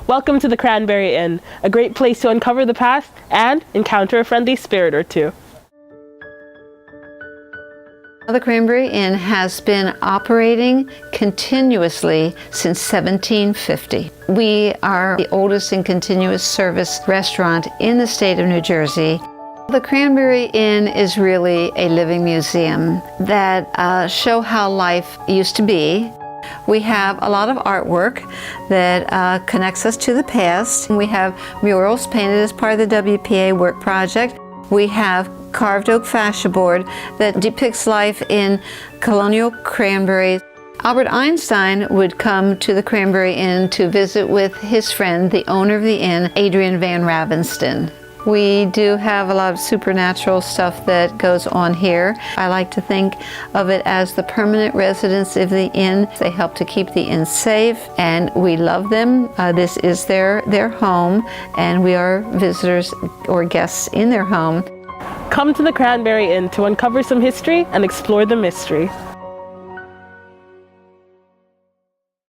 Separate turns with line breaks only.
Welcome to the Cranbury Inn, a great place to uncover the past and encounter a friendly spirit or two.
The Cranbury Inn has been operating continuously since 1750. We are the oldest and continuous service restaurant in the state of New Jersey. The Cranbury Inn is really a living museum that show how life used to be. We have a lot of artwork that connects us to the past. We have murals painted as part of the WPA work project. We have carved oak fascia board that depicts life in Colonial Cranbury. Albert Einstein would come to the Cranbury Inn to visit with his friend, the owner of the inn, Adrian Van Ravenston. We do have a lot of supernatural stuff that goes on here. I like to think of it as the permanent residents of the inn. They help to keep the inn safe, and we love them. This is their home, and we are visitors or guests in their home.
Come to the Cranbury Inn to uncover some history and explore the mystery.